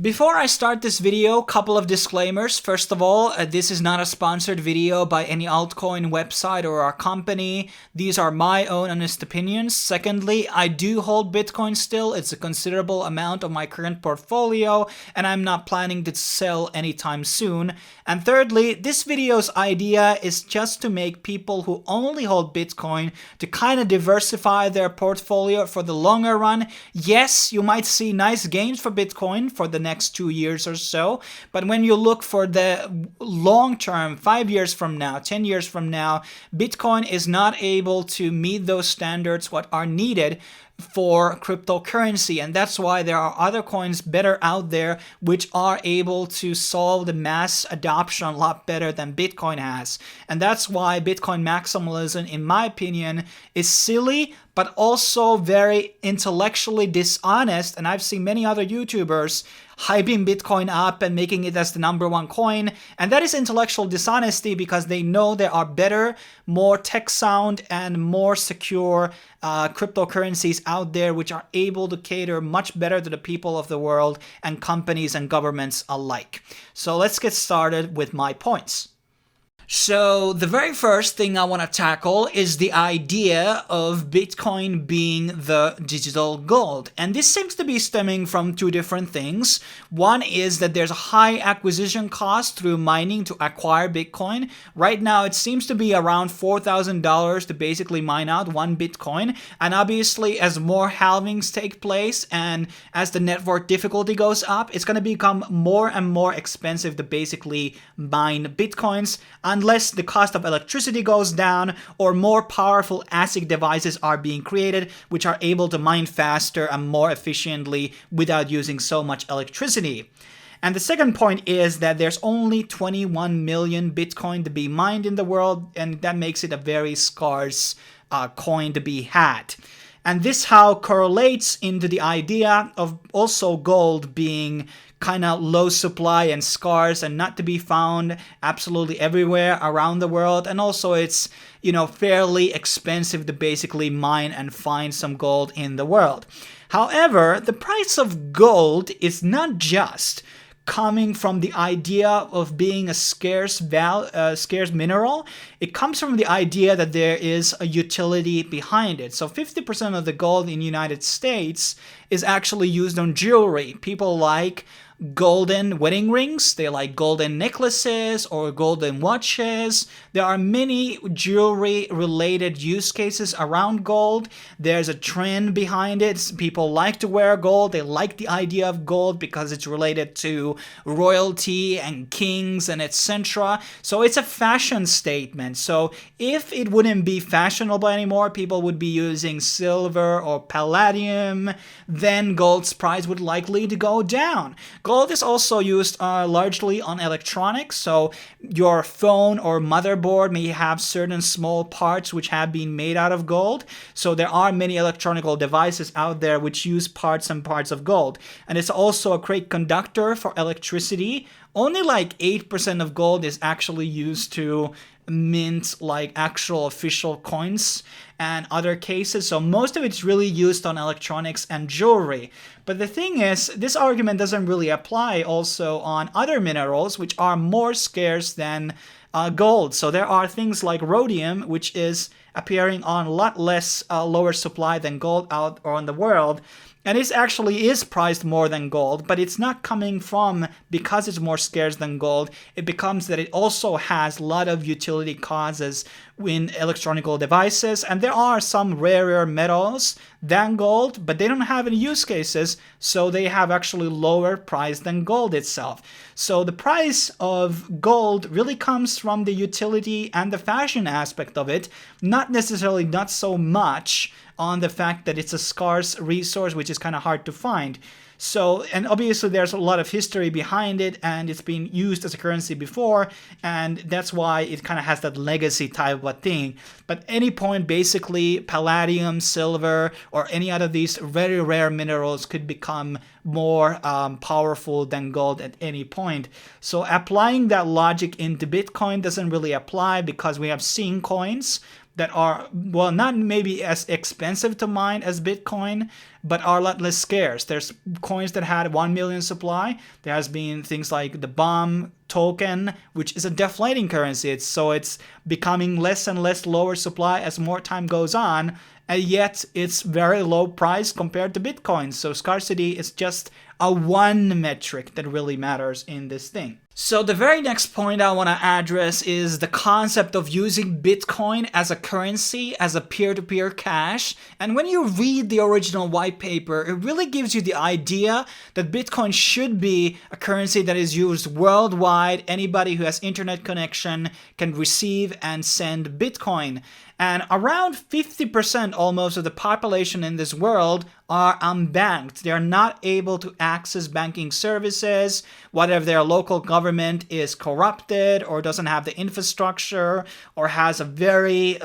Before I start this video, couple of disclaimers. First of all, this is not a sponsored video by any altcoin website or our company. These are my own honest opinions. Secondly, I do hold Bitcoin still. It's a considerable amount of my current portfolio, and I'm not planning to sell anytime soon. And thirdly, this video's idea is just to make people who only hold Bitcoin to kind of diversify their portfolio for the longer run. Yes, you might see nice gains for Bitcoin for the next 2 years or so, but when you look for the long term, 5 years from now, 10 years from now, Bitcoin is not able to meet those standards what are needed for cryptocurrency, and that's why there are other coins better out there which are able to solve the mass adoption a lot better than Bitcoin has. And that's why Bitcoin maximalism, in my opinion, is silly but also very intellectually dishonest. And I've seen many other YouTubers hyping Bitcoin up and making it as the #1 coin. And that is intellectual dishonesty because they know there are better, more tech sound and more secure cryptocurrencies out there which are able to cater much better to the people of the world and companies and governments alike. So let's get started with my points. So the very first thing I want to tackle is the idea of Bitcoin being the digital gold. And this seems to be stemming from two different things. One is that there's a high acquisition cost through mining to acquire Bitcoin. Right now it seems to be around $4,000 to basically mine out one Bitcoin. And obviously as more halvings take place and as the network difficulty goes up, it's going to become more and more expensive to basically mine Bitcoins, unless the cost of electricity goes down or more powerful ASIC devices are being created which are able to mine faster and more efficiently without using so much electricity. And the second point is that there's only 21 million Bitcoin to be mined in the world, and that makes it a very scarce coin to be had. And this how correlates into the idea of also gold being kind of low supply and scarce and not to be found absolutely everywhere around the world. And also it's, fairly expensive to basically mine and find some gold in the world. However, the price of gold is not just coming from the idea of being a scarce mineral. It comes from the idea that there is a utility behind it. So 50% of the gold in the United States is actually used on jewelry. People like golden wedding rings, they like golden necklaces or golden watches. There are many jewelry related use cases around gold. There's a trend behind it. People like to wear gold. They like the idea of gold because it's related to royalty and kings and etc. So it's a fashion statement. So if it wouldn't be fashionable anymore, people would be using silver or palladium, then gold's price would likely to go down. Gold is also used largely on electronics, so your phone or motherboard may have certain small parts which have been made out of gold. So there are many electronic devices out there which use parts of gold. And it's also a great conductor for electricity. Only like 8% of gold is actually used to mint like actual official coins and other cases. So most of it's really used on electronics and jewelry. But the thing is, this argument doesn't really apply also on other minerals which are more scarce than gold. So there are things like rhodium, which is appearing on a lot less lower supply than gold out on the world. And it actually is priced more than gold, but it's not coming from because it's more scarce than gold. It becomes that it also has a lot of utility causes in electronic devices. And there are some rarer metals than gold, but they don't have any use cases, so they have actually lower price than gold itself. So the price of gold really comes from the utility and the fashion aspect of it, not so much on the fact that it's a scarce resource which is kind of hard to find. So, and obviously there's a lot of history behind it, and it's been used as a currency before, and that's why it kind of has that legacy type of a thing. But any point, basically, palladium, silver, or any other of these very rare minerals could become more powerful than gold at any point. So applying that logic into Bitcoin doesn't really apply because we have seen coins that are, well, not maybe as expensive to mine as Bitcoin, but are a lot less scarce. There's coins that had 1 million supply. There has been things like the bomb token, which is a deflating currency. It's becoming less and less lower supply as more time goes on, and yet it's very low price compared to Bitcoin. So scarcity is just a one metric that really matters in this thing. So the very next point I want to address is the concept of using Bitcoin as a currency, as a peer-to-peer cash. And when you read the original white paper, it really gives you the idea that Bitcoin should be a currency that is used worldwide. Anybody who has internet connection can receive and send Bitcoin. And around 50% almost of the population in this world are unbanked. They are not able to access banking services, whether their local government is corrupted or doesn't have the infrastructure or has a very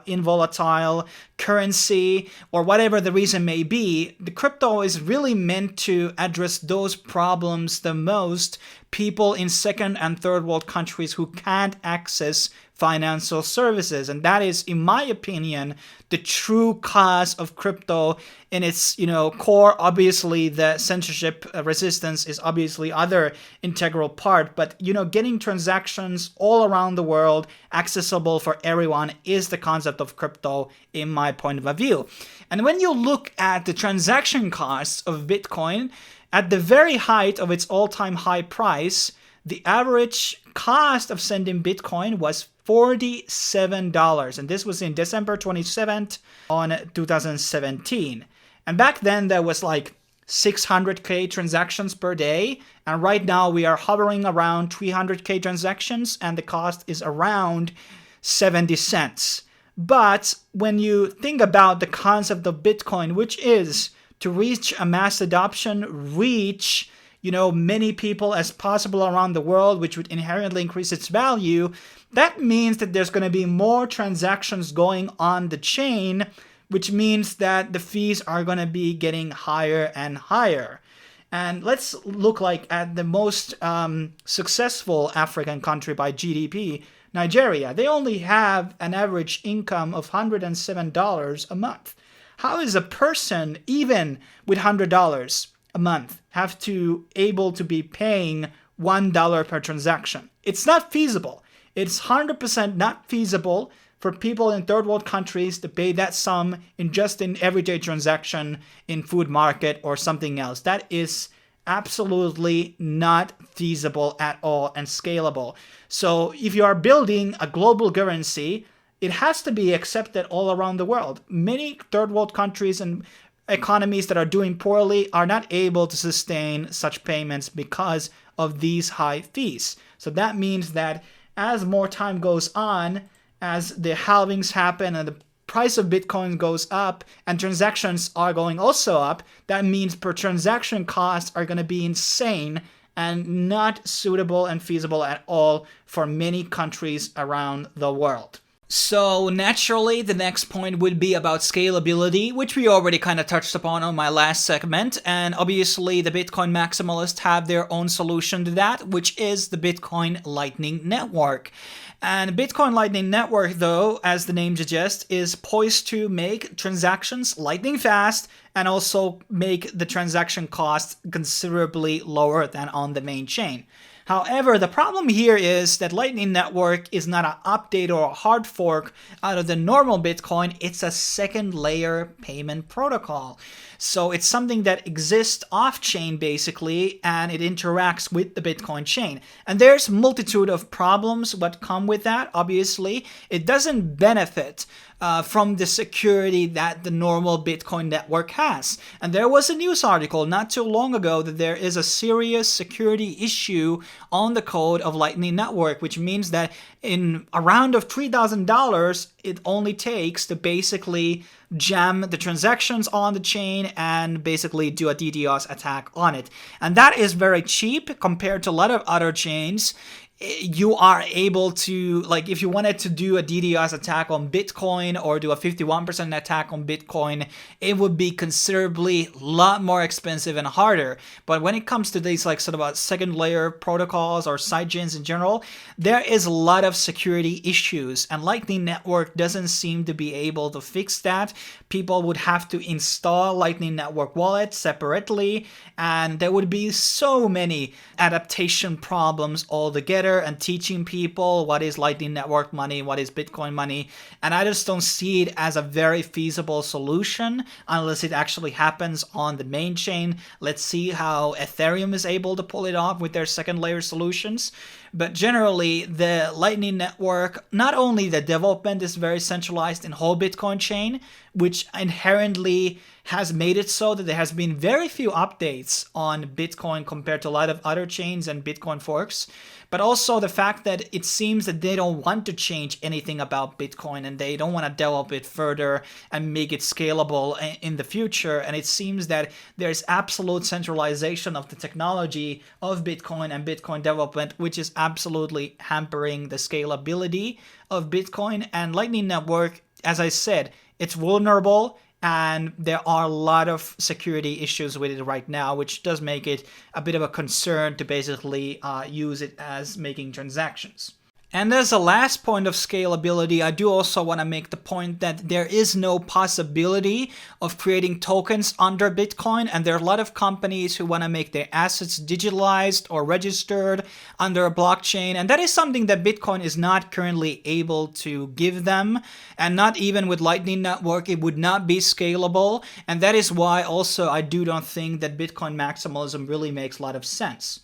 involatile currency, or whatever the reason may be. The crypto is really meant to address those problems the most. People in second and third world countries who can't access financial services. And that is, in my opinion, the true cause of crypto in its, core. Obviously, the censorship resistance is obviously other integral part, but, getting transactions all around the world accessible for everyone is the concept of crypto, in my point of view. And when you look at the transaction costs of Bitcoin, at the very height of its all-time high price, the average cost of sending Bitcoin was $47. And this was in December 27th on 2017. And back then there was like 600k transactions per day. And right now we are hovering around 300k transactions, and the cost is around 70 cents. But when you think about the concept of Bitcoin, which is to reach a mass adoption, reach many people as possible around the world, which would inherently increase its value, that means that there's going to be more transactions going on the chain, which means that the fees are going to be getting higher and higher. And let's look at the most successful African country by GDP, Nigeria. They only have an average income of $107 a month. How is a person, even with $100 a month, have to able to be paying $1 per transaction? It's not feasible. It's 100% not feasible for people in third world countries to pay that sum in just an everyday transaction in food market or something else. That is absolutely not feasible at all and scalable. So if you are building a global currency, it has to be accepted all around the world. Many third world countries and economies that are doing poorly are not able to sustain such payments because of these high fees. So that means that as more time goes on, as the halvings happen and the price of Bitcoin goes up and transactions are going also up, that means per transaction costs are going to be insane and not suitable and feasible at all for many countries around the world. So naturally, the next point would be about scalability, which we already kind of touched upon on my last segment. And obviously, the Bitcoin maximalists have their own solution to that, which is the Bitcoin Lightning Network. And Bitcoin Lightning Network, though, as the name suggests, is poised to make transactions lightning fast and also make the transaction costs considerably lower than on the main chain. However, the problem here is that Lightning Network is not an update or a hard fork out of the normal Bitcoin. It's a second layer payment protocol. So it's something that exists off-chain basically, and it interacts with the Bitcoin chain. And there's multitude of problems that come with that. Obviously, it doesn't benefit from the security that the normal Bitcoin network has. And there was a news article not too long ago that there is a serious security issue on the code of Lightning Network, which means that in a round of $3,000, it only takes to basically jam the transactions on the chain and basically do a DDoS attack on it. And that is very cheap compared to a lot of other chains. you are able to, like, if you wanted to do a DDoS attack on Bitcoin or do a 51% attack on Bitcoin, it would be considerably a lot more expensive and harder. But when it comes to these like sort of second layer protocols or sidechains in general, there is a lot of security issues, and Lightning Network doesn't seem to be able to fix that. People would have to install Lightning Network wallets separately, and there would be so many adaptation problems altogether, and teaching people what is Lightning Network money, what is Bitcoin money, and I just don't see it as a very feasible solution unless it actually happens on the main chain. Let's see how Ethereum is able to pull it off with their second layer solutions. But generally, the Lightning Network, not only the development is very centralized in whole Bitcoin chain, which inherently has made it so that there has been very few updates on Bitcoin compared to a lot of other chains and Bitcoin forks, but also the fact that it seems that they don't want to change anything about Bitcoin and they don't want to develop it further and make it scalable in the future. And it seems that there's absolute centralization of the technology of Bitcoin and Bitcoin development, which is absolutely hampering the scalability of Bitcoin. And Lightning Network, as I said, it's vulnerable, and there are a lot of security issues with it right now, which does make it a bit of a concern to basically use it as making transactions. And as a last point of scalability, I do also want to make the point that there is no possibility of creating tokens under Bitcoin, and there are a lot of companies who want to make their assets digitalized or registered under a blockchain, and that is something that Bitcoin is not currently able to give them, and not even with Lightning Network, it would not be scalable, and that is why also I don't think that Bitcoin maximalism really makes a lot of sense.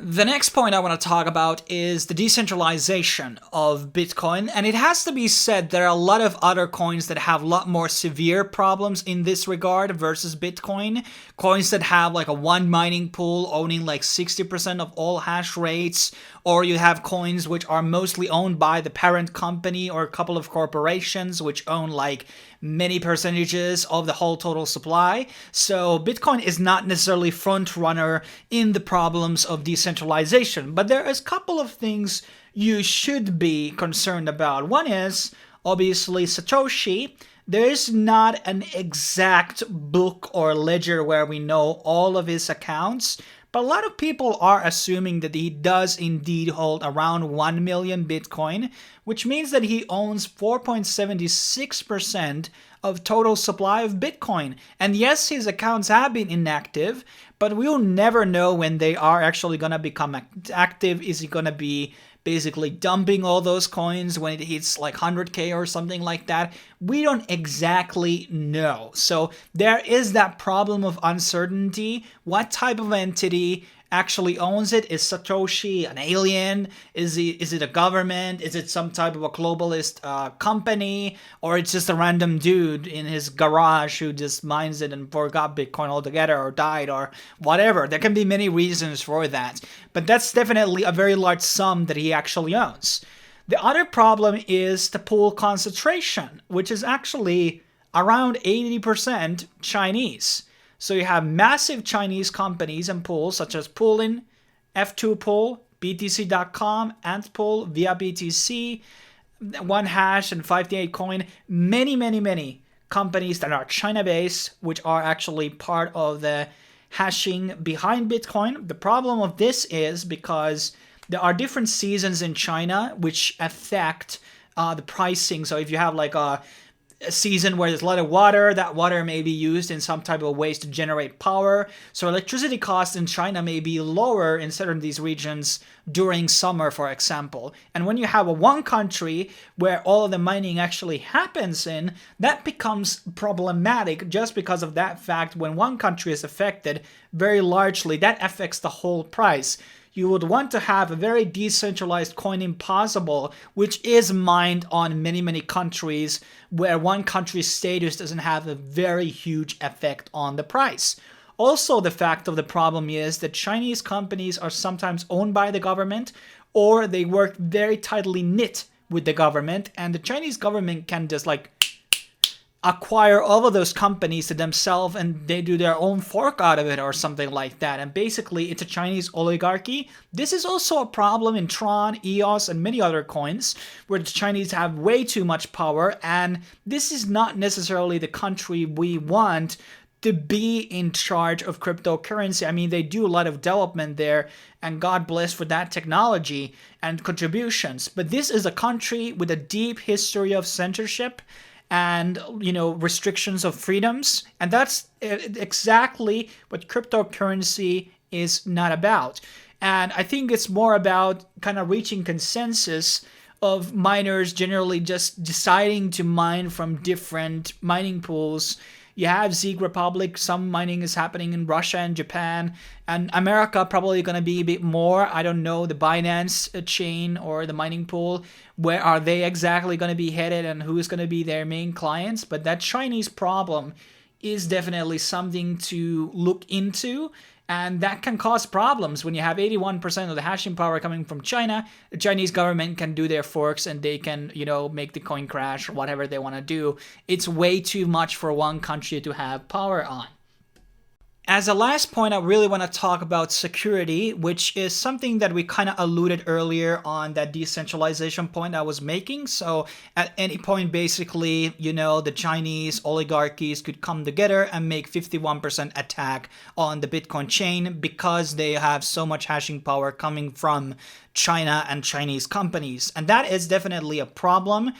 The next point I want to talk about is the decentralization of Bitcoin, and it has to be said there are a lot of other coins that have a lot more severe problems in this regard versus Bitcoin. Coins that have like a one mining pool owning like 60% of all hash rates, or you have coins which are mostly owned by the parent company or a couple of corporations which own like many percentages of the whole total supply. So Bitcoin is not necessarily front runner in the problems of decentralization, but there is a couple of things you should be concerned about. One is obviously Satoshi. There is not an exact book or ledger where we know all of his accounts, but a lot of people are assuming that he does indeed hold around 1 million Bitcoin, which means that he owns 4.76% of total supply of Bitcoin. And yes, his accounts have been inactive, but we'll never know when they are actually going to become active. Is he going to be basically dumping all those coins when it hits like 100K or something like that? We don't exactly know. So there is that problem of uncertainty. What type of entity actually owns it? Is Satoshi an alien? Is it a government? Is it some type of a globalist company? Or it's just a random dude in his garage who just mines it and forgot Bitcoin altogether or died or whatever? There can be many reasons for that. But that's definitely a very large sum that he actually owns. The other problem is the pool concentration, which is actually around 80% Chinese. So you have massive Chinese companies and pools such as Poolin, F2 Pool, BTC.com, Antpool, Via BTC, 1Hash, and 538 Coin. Many companies that are China-based, which are actually part of the hashing behind Bitcoin. The problem of this is because there are different seasons in China which affect the pricing. So if you have like a season where there's a lot of water, that water may be used in some type of ways to generate power. So electricity costs in China may be lower in certain of these regions during summer, for example. And when you have one country where all of the mining actually happens in, that becomes problematic just because of that fact. When one country is affected very largely, that affects the whole price. You would want to have a very decentralized coin impossible, which is mined on many countries where one country's status doesn't have a very huge effect on the price. Also, the fact of the problem is that Chinese companies are sometimes owned by the government, or they work very tightly knit with the government, and the Chinese government can just like acquire all of those companies to themselves and they do their own fork out of it or something like that. And basically, it's a Chinese oligarchy. This is also a problem in Tron, EOS, and many other coins where the Chinese have way too much power. And this is not necessarily the country we want to be in charge of cryptocurrency. I mean, they do a lot of development there, and God bless for that technology and contributions. But this is a country with a deep history of censorship and, restrictions of freedoms. And that's exactly what cryptocurrency is not about. And I think it's more about kind of reaching consensus of miners generally just deciding to mine from different mining pools. You have Zeke Republic, some mining is happening in Russia and Japan, and America probably going to be a bit more. I don't know, the Binance chain or the mining pool, where are they exactly going to be headed and who is going to be their main clients? But that Chinese problem is definitely something to look into. And that can cause problems when you have 81% of the hashing power coming from China. The Chinese government can do their forks and they can, make the coin crash or whatever they want to do. It's way too much for one country to have power on. As a last point, I really want to talk about security, which is something that we kind of alluded earlier on that decentralization point I was making. So at any point, basically, the Chinese oligarchies could come together and make 51% attack on the Bitcoin chain because they have so much hashing power coming from China and Chinese companies. And that is definitely a problem.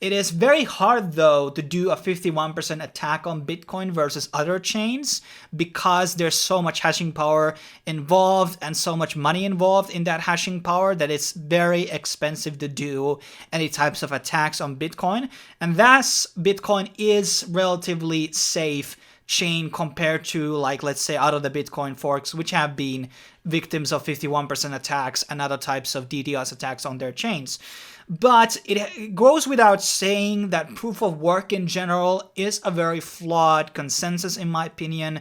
It is very hard, though, to do a 51% attack on Bitcoin versus other chains because there's so much hashing power involved and so much money involved in that hashing power that it's very expensive to do any types of attacks on Bitcoin. And thus, Bitcoin is relatively safe chain compared to, like, let's say, out of the Bitcoin forks, which have been victims of 51% attacks and other types of DDoS attacks on their chains. But it goes without saying that proof of work in general is a very flawed consensus, in my opinion,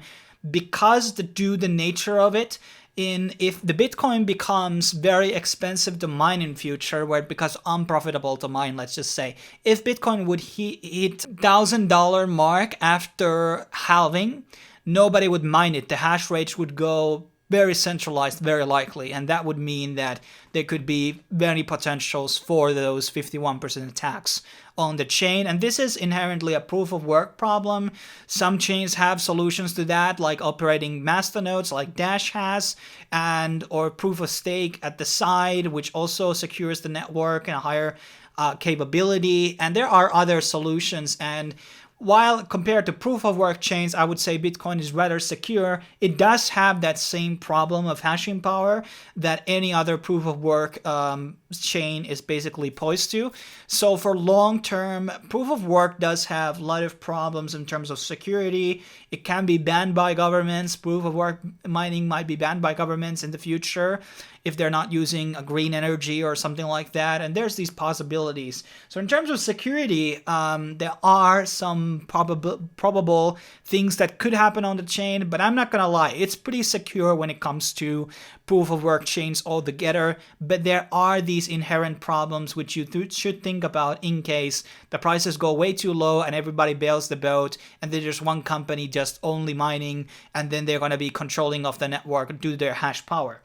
because due to the nature of it, if the Bitcoin becomes very expensive to mine in future, where it becomes unprofitable to mine, let's just say, if Bitcoin would hit $1,000 mark after halving, nobody would mine it. The hash rate would go very centralized, very likely, and that would mean that there could be many potentials for those 51% attacks on the chain. And this is inherently a proof of work problem. Some chains have solutions to that, like operating masternodes like Dash has, or proof of stake at the side, which also secures the network and a higher capability. And there are other solutions. And while compared to proof of work chains, I would say Bitcoin is rather secure. It does have that same problem of hashing power that any other proof of work chain is basically poised to. So for long term, proof of work does have a lot of problems in terms of security. It can be banned by governments. Proof of work mining might be banned by governments in the future if they're not using a green energy or something like that. And there's these possibilities. So in terms of security, there are some probable things that could happen on the chain, but I'm not going to lie. It's pretty secure when it comes to proof of work chains altogether, but there are these inherent problems which you should think about in case the prices go way too low and everybody bails the boat and there's just one company just only mining and then they're going to be controlling of the network due to their hash power.